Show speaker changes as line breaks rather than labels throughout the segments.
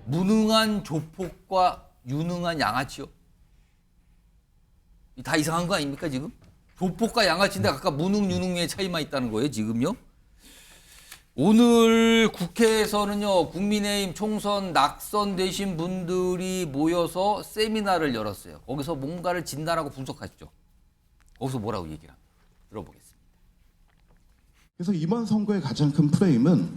무능한 조폭과 유능한 양아치요. 다 이상한 거 아닙니까 지금? 조폭과 양아치인데 각각 무능 유능의 차이만 있다는 거예요 지금요. 오늘 국회에서는요 국민의힘 총선 낙선되신 분들이 모여서 세미나를 열었어요. 거기서 뭔가를 진단하고 분석하시죠. 거기서 뭐라고 얘기를 합니다. 들어보겠습니다.
그래서 이번 선거의 가장 큰 프레임은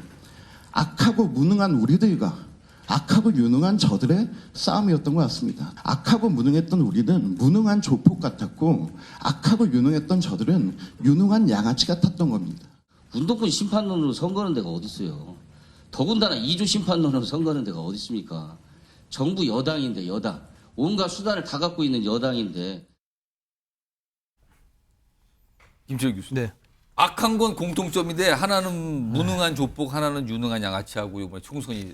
악하고 무능한 우리들과 악하고 유능한 저들의 싸움이었던 것 같습니다. 악하고 무능했던 우리는 무능한 조폭 같았고 악하고 유능했던 저들은 유능한 양아치 같았던 겁니다.
운동권 심판론으로 선거하는 데가 어디 있어요. 더군다나 2조 심판론으로 선거하는 데가 어디 있습니까. 정부 여당인데 여당. 온갖 수단을 다 갖고 있는 여당인데.
김철 교수.
네.
악한 건 공통점인데 하나는 무능한 조폭, 하나는 유능한 양아치하고 이번에 총선이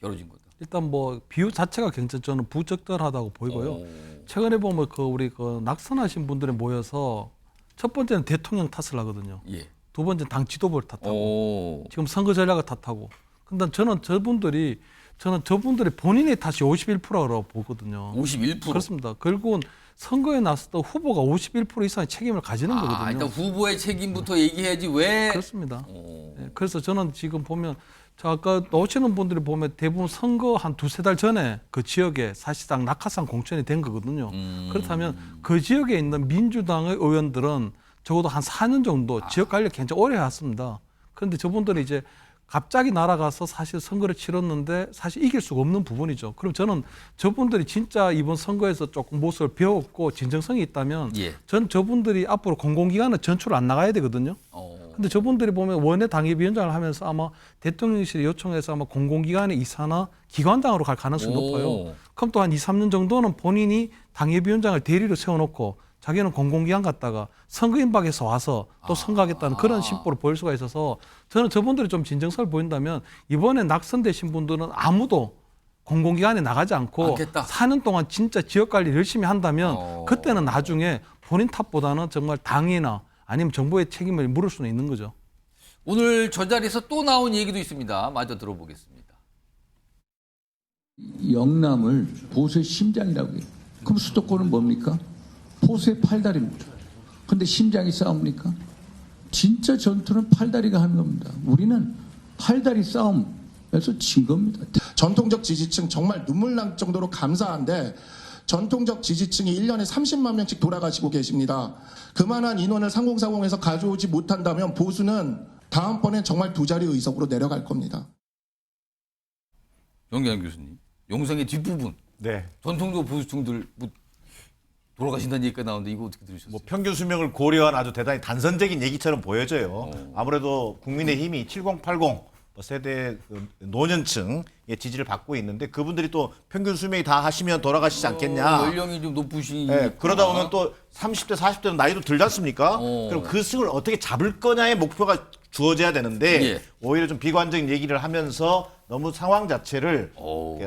열어진 거다.
일단 뭐 비유 자체가 굉장히 저는 부적절하다고 보이고요. 최근에 보면 우리 낙선하신 분들이 모여서 첫 번째는 대통령 탓을 하거든요.
예.
두 번째 당 지도부를 탓하고 지금 선거 전략을 탓하고. 근데 저는 저분들이 본인의 탓이 51%라고 보거든요.
51%.
그렇습니다. 결국은 선거에 나섰던 후보가 51% 이상의 책임을 가지는 거거든요.
일단 후보의 책임부터 얘기해야지 왜.
그렇습니다. 네, 그래서 저는 지금 보면 아까 오시는 분들이 보면 대부분 선거 한 두세 달 전에 그 지역에 사실상 낙하산 공천이 된 거거든요. 그렇다면 그 지역에 있는 민주당의 의원들은 적어도 한 4년 정도 지역 관리를 굉장히 오래 해왔습니다. 그런데 저분들이 이제 갑자기 날아가서 사실 선거를 치렀는데 사실 이길 수가 없는 부분이죠. 그럼 저는 저분들이 진짜 이번 선거에서 조금 모습을 배웠고 진정성이 있다면 전 저분들이 앞으로 공공기관에 전출 안 나가야 되거든요. 근데 저분들이 보면 원외 당협위원장을 하면서 아마 대통령실에 요청해서 아마 공공기관의 이사나 기관장으로 갈 가능성이 높아요. 그럼 또 한 2, 3년 정도는 본인이 당협위원장을 대리로 세워놓고 자기는 공공기관 갔다가 선거 임박해서 와서 또 선거하겠다는 그런 심보를 보일 수가 있어서 저는 저분들이 좀 진정성을 보인다면 이번에 낙선되신 분들은 아무도 공공기관에 나가지 않고
않겠다.
4년 동안 진짜 지역관리를 열심히 한다면 그때는 나중에 본인 탓보다는 정말 당이나 아니면 정부의 책임을 물을 수는 있는 거죠.
오늘 저 자리에서 또 나온 얘기도 있습니다. 마저 들어보겠습니다.
영남을 보수의 심장이라고 해요. 그럼 수도권은 뭡니까? 보수의 팔다리입니다. 그런데 심장이 싸웁니까? 진짜 전투는 팔다리가 하는 겁니다. 우리는 팔다리 싸움에서 진 겁니다.
전통적 지지층 정말 눈물 날 정도로 감사한데 전통적 지지층이 1년에 30만 명씩 돌아가시고 계십니다. 그만한 인원을 3040에서 가져오지 못한다면 보수는 다음번엔 정말 두 자리 의석으로 내려갈 겁니다.
영경 교수님, 영상의 뒷부분
네.
전통적 보수층들 돌아가신다는 얘기가 나오는데 이거 어떻게 들으셨어요?
뭐 평균 수명을 고려한 아주 대단히 단선적인 얘기처럼 보여져요. 아무래도 국민의힘이 7080 세대 노년층의 지지를 받고 있는데 그분들이 또 평균 수명이 다 하시면 돌아가시지 않겠냐.
연령이 좀 높으시니.
네, 그러다 보면 또 30대, 40대는 나이도 들지 않습니까? 그럼 그 승을 어떻게 잡을 거냐의 목표가 주어져야 되는데 오히려 좀 비관적인 얘기를 하면서 너무 상황 자체를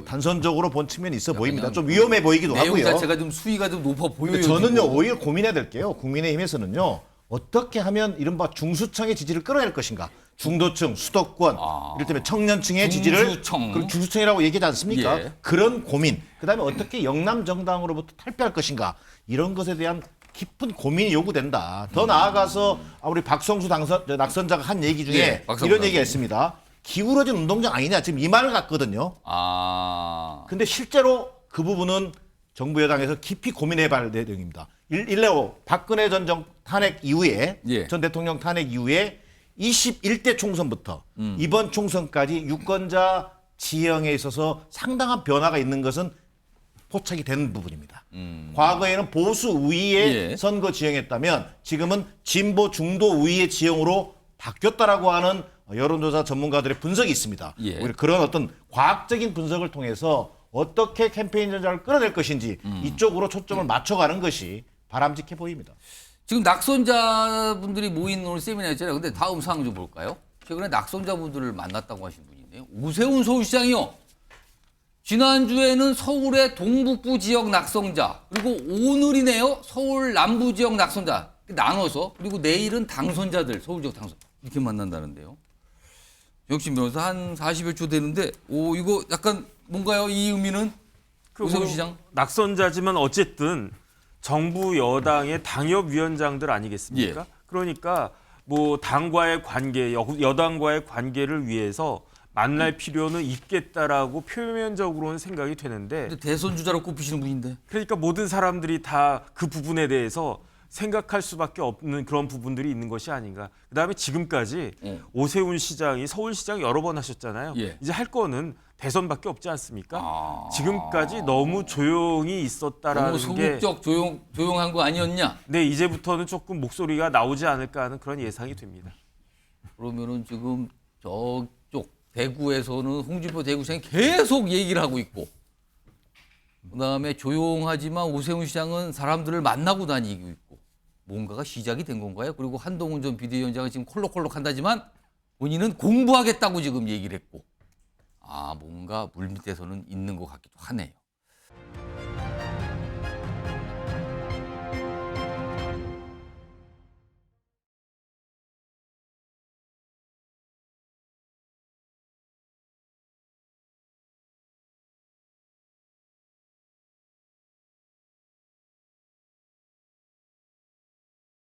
단선적으로 본 측면이 있어 보입니다. 좀 위험해 보이기도
내용
하고요.
자체가 좀 수위가 좀 높아 보여요.
저는요 오히려 고민해야 될 게요. 국민의힘에서는요 어떻게 하면 이른바 중수층의 지지를 끌어낼 것인가. 중도층, 수도권, 이를테면 청년층의 지지를 그럼 중수층이라고 얘기하지 않습니까? 그런 고민. 그다음에 어떻게 영남 정당으로부터 탈피할 것인가. 이런 것에 대한 깊은 고민이 요구된다. 더 나아가서 우리 박성수 낙선자가 한 얘기 중에 이런 얘기가 있습니다. 기울어진 운동장 아니냐. 지금 이 말을 갖거든요. 근데 실제로 그 부분은 정부 여당에서 깊이 고민해봐야 될 내용입니다. 일례로 박근혜 전 탄핵 이후에 전 대통령 탄핵 이후에 21대 총선부터 이번 총선까지 유권자 지형에 있어서 상당한 변화가 있는 것은 포착이 된 부분입니다. 과거에는 보수 우위의 선거 지형이었다면 지금은 진보 중도 우위의 지형으로 바뀌었다라고 하는 여론조사 전문가들의 분석이 있습니다. 오히려 그런 어떤 과학적인 분석을 통해서 어떻게 캠페인 전략을 끌어낼 것인지 이쪽으로 초점을 맞춰가는 것이 바람직해 보입니다.
지금 낙선자분들이 모인 오늘 세미나였잖아요. 근데 다음 사항 좀 볼까요? 최근에 낙선자분들을 만났다고 하신 분이 있네요. 오세훈 서울시장이요. 지난주에는 서울의 동북부 지역 낙선자, 그리고 오늘이네요. 서울 남부 지역 낙선자 나눠서, 그리고 내일은 당선자들, 서울 지역 당선 이렇게 만난다는데요. 역시 변호사 한 40여 초 되는데 이거 약간 뭔가요? 이 의미는 오세훈 시장?
낙선자지만 어쨌든 정부 여당의 당협위원장들 아니겠습니까?
예.
그러니까 뭐 당과의 관계, 여당과의 관계를 위해서 만날 필요는 있겠다라고 표면적으로는 생각이 되는데
근데 대선 주자로 꼽히시는 분인데.
그러니까 모든 사람들이 다 그 부분에 대해서 생각할 수밖에 없는 그런 부분들이 있는 것이 아닌가. 그다음에 지금까지 오세훈 시장이 서울시장 여러 번 하셨잖아요.
예.
이제 할 거는 대선밖에 없지 않습니까?
아.
지금까지 너무 조용히
너무
있었다라는 게
소극적 조용한 거 아니었냐?
네, 이제부터는 조금 목소리가 나오지 않을까 하는 그런 예상이 됩니다.
그러면은 지금 저쪽 대구에서는 홍준표 대구시장이 계속 얘기를 하고 있고, 그다음에 조용하지만 오세훈 시장은 사람들을 만나고 다니고 있고, 뭔가가 시작이 된 건가요? 그리고 한동훈 전 비대위원장은 지금 콜록콜록 한다지만 본인은 공부하겠다고 지금 얘기를 했고, 아 뭔가 물밑에서는 있는 것 같기도 하네요.